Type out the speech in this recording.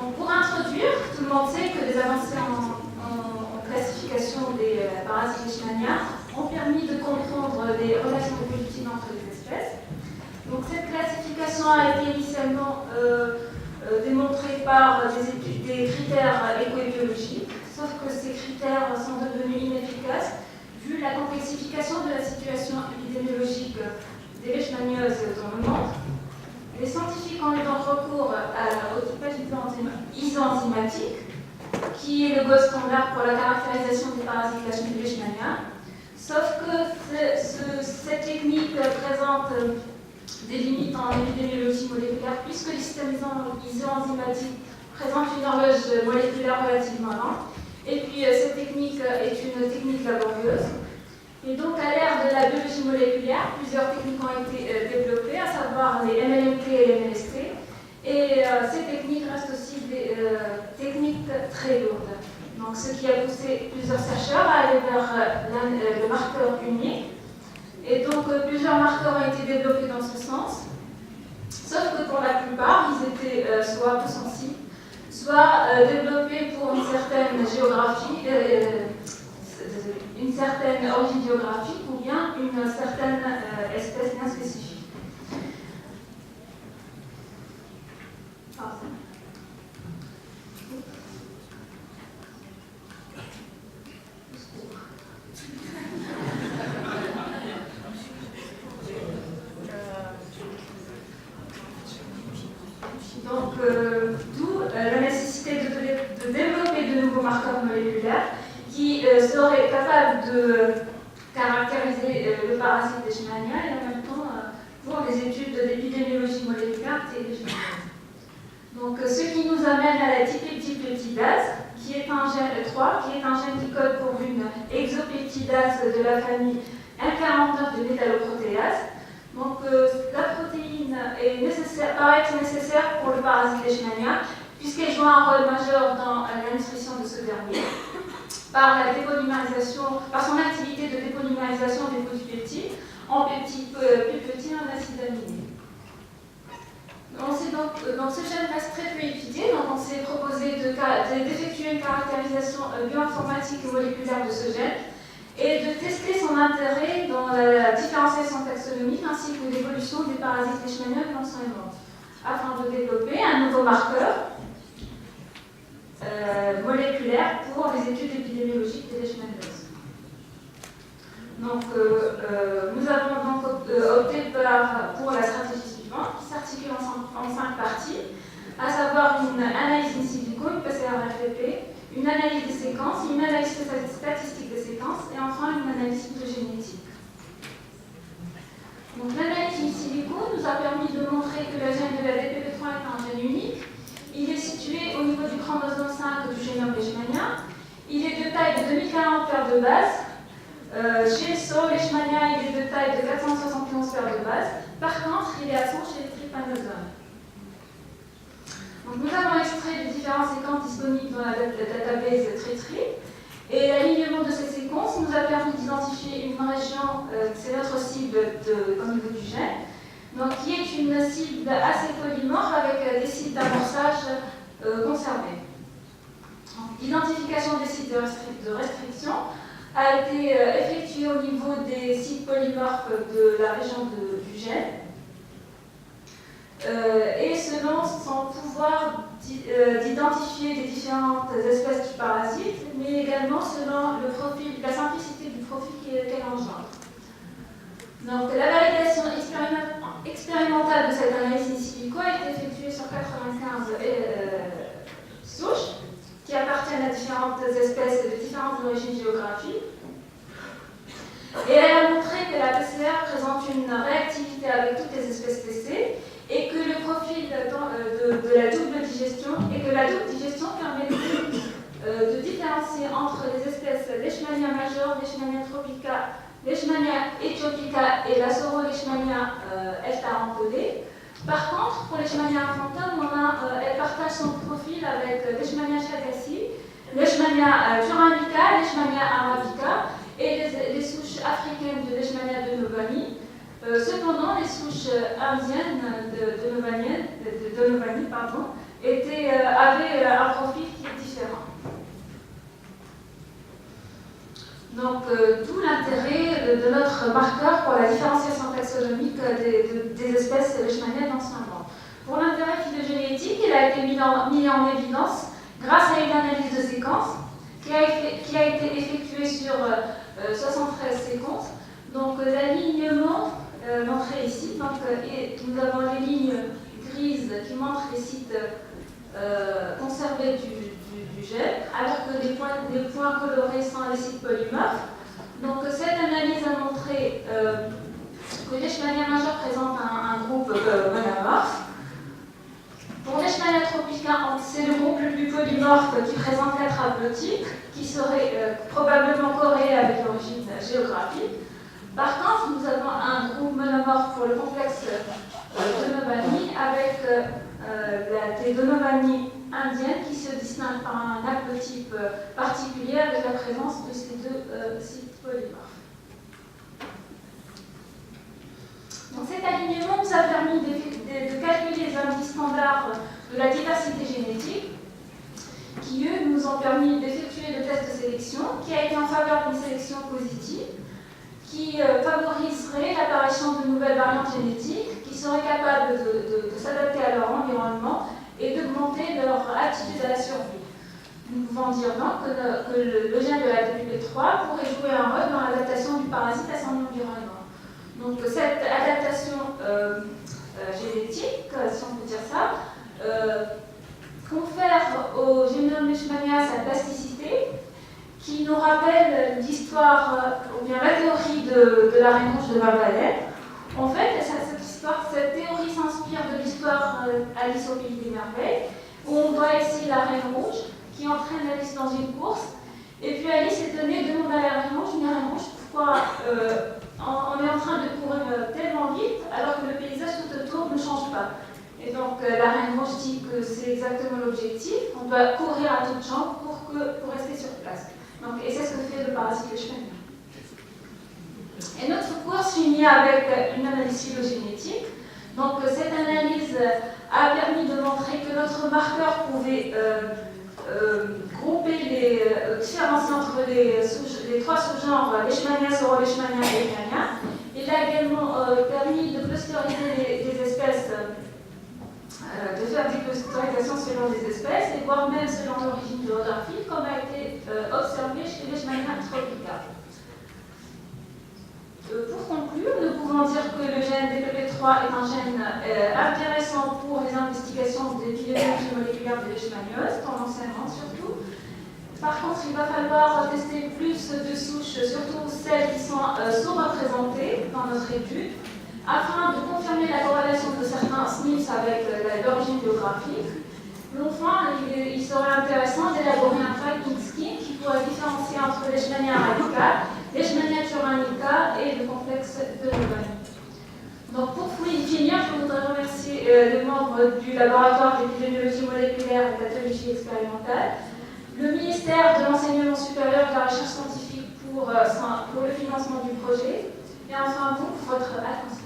Donc, pour introduire, tout le monde sait que les avancées en classification des parasites leishmaniens ont permis de comprendre les relations évolutives entre les espèces. Donc, cette classification a été initialement démontrée par des critères éco-biologiques, sauf que ces critères sont devenus inefficaces vu la complexification de la situation épidémiologique des leishmanieuses dans le monde. Les scientifiques ont eu donc recours au typage isoenzymatique, qui est le gold standard pour la caractérisation des parasites leishmaniens. Sauf que cette technique présente des limites en épidémiologie moléculaire, puisque le système isoenzymatique présente une horloge moléculaire relativement lente. Et puis cette technique est une technique laborieuse. Et donc à l'ère de la biologie moléculaire, plusieurs techniques ont été développées, à savoir les MLMT et les MLST. Et ces techniques restent aussi des techniques très lourdes. Donc ce qui a poussé plusieurs chercheurs à aller vers le marqueur unique. Et donc plusieurs marqueurs ont été développés dans ce sens. Sauf que pour la plupart, ils étaient soit peu sensibles, soit développés pour une certaine géographie, une certaine origine géographique ou bien une certaine espèce bien spécifique. Donc, d'où la nécessité de développer de nouveaux marqueurs moléculaires qui seraient capables de caractériser le parasite leishmanien et en même temps pour les études d'épidémiologie moléculaire et leishmanienne. Donc, ce qui nous amène à la dipeptidase, qui est un gène 3, qui est un gène qui code pour une exopeptidase de la famille M49 de métalloprotéases. Donc, la protéine paraît être nécessaire pour le parasite leishmanien, puisqu'elle joue un rôle majeur dans la nutrition de ce dernier, par son activité de dépolymérisation des polypeptides en peptides plus petits en acides aminés. Donc ce gène reste très peu étudié, donc on s'est proposé d'effectuer une caractérisation bioinformatique et moléculaire de ce gène et de tester son intérêt dans la différenciation taxonomique ainsi que l'évolution des parasites leishmaniens dans son monde, afin de développer un nouveau marqueur moléculaire pour les études épidémiologiques des leishmanieuses. Donc, nous avons donc opté pour la stratégie suivante, qui s'articule en 5 parties, à savoir une analyse in silico, une PCR-RTP, une analyse des séquences, une analyse statistique des séquences, et enfin une analyse cytogénétique. Donc, l'analyse in silico nous a permis de montrer que le gène de la DPP3 est un gène unique. Il est situé au niveau du chromosome 5 du génome leishmanien. Il est de taille de 2040 paires de base. Chez So leishmania, il est de taille de 471 paires de base. Par contre, il est absent chez les trypanosomes. Donc, nous avons extrait les différentes séquences disponibles dans la database TriTri. Et l'alignement de ces séquences nous a permis d'identifier une région, c'est notre cible au niveau du gène. Donc, qui est une cible assez polymorphe avec des sites d'amorçage conservés. L'identification des sites de restriction a été effectuée au niveau des sites polymorphes de la région du gène et selon son pouvoir d'identifier les différentes espèces du parasite, mais également selon la simplicité du profil qu'elle engendre. Donc, la validation expérimentale de cette analyse in silico a été effectuée sur 95 souches qui appartiennent à différentes espèces de différentes origines géographiques. Et elle a montré que la PCR présente une réactivité avec toutes les espèces testées et que le profil de la double digestion permet de différencier entre les espèces Leishmania major, Leishmania tropica, Leishmania ethiopica et la Soro-Leishmania L-tarantodée. Par contre, pour Leishmania infantum, elle partage son profil avec Leishmania chagassi, Leishmania turingica, Leishmania arabica et les souches africaines de Leishmania de Novani. Cependant, les souches indiennes de Novani avait un profil qui est différent. Donc, d'où l'intérêt de notre marqueur pour la différenciation taxonomique des espèces leishmaniennes dans son genre. Pour l'intérêt phylogénétique, il a été mis en évidence grâce à une analyse de séquences qui a été effectuée sur 73 séquences. Donc, l'alignement montré ici, donc, nous avons les lignes grises qui montrent les sites conservés du gène, alors que les points colorés sont les sites polymorphes. Donc cette analyse a montré que Leishmania major présente un groupe monomorphe. Pour Leishmania tropica, c'est le groupe le plus polymorphe qui présente 4 haplotypes, qui serait probablement corrélé avec l'origine géographique. Par contre, nous avons un groupe monomorphe pour le complexe Donovani avec des Donovani indiennes qui se distinguent par un haplotype particulier avec la présence de ces deux sites polymorphes. Donc, cet alignement nous a permis de calculer les indices standards de la diversité génétique qui, eux, nous ont permis d'effectuer le test de sélection qui a été en faveur d'une sélection positive qui favoriserait l'apparition de nouvelles variantes génétiques qui seraient capables de s'adapter à leur environnement et d'augmenter leur aptitude à la survie. Nous pouvons dire donc que le gène de la DPP3 pourrait jouer un rôle dans l'adaptation du parasite à son environnement. Donc cette adaptation génétique, si on peut dire ça, confère au génome Leishmania sa plasticité, qui nous rappelle l'histoire, ou bien la théorie de la reine rouge de Valvalette. En fait, cette théorie s'inspire de l'histoire Alice au pays des merveilles, où on voit ici la reine rouge qui entraîne Alice dans une course. Et puis Alice étonnée demande à la reine rouge, mais reine rouge, pourquoi on est en train de courir tellement vite alors que le paysage tout autour ne change pas. Et donc la reine rouge dit que c'est exactement l'objectif, on doit courir à toutes jambes pour rester sur place. Donc, et c'est ce que fait le parasite leishmanien. Et notre course finit avec une analyse phylogénétique. Donc cette analyse a permis de montrer que notre marqueur pouvait grouper différencier entre les 3 sous-genres Leishmania, Sauroleishmania et Leishmania. Il a également permis de clusteriser des espèces, de faire des clusterisations selon les espèces et voire même selon l'origine géographique, comme a été observé chez Leishmania tropica. Pour conclure, nous pouvons dire que le gène DPP3 est un gène intéressant pour les investigations des biologies moléculaires de leishmaniose, tendanciellement surtout. Par contre, il va falloir tester plus de souches, surtout celles qui sont sous-représentées dans notre étude, afin de confirmer la corrélation de certains SNPs avec l'origine géographique. Enfin, il serait intéressant d'élaborer un tracking scheme qui pourrait différencier entre Leishmania radical, Leishmania turanica et le complexe de Donovani. Donc pour finir, je voudrais remercier les membres du laboratoire d'épidémiologie moléculaire et de pathologie expérimentale, le ministère de l'Enseignement supérieur et de la recherche scientifique pour le financement du projet, et enfin vous pour votre attention.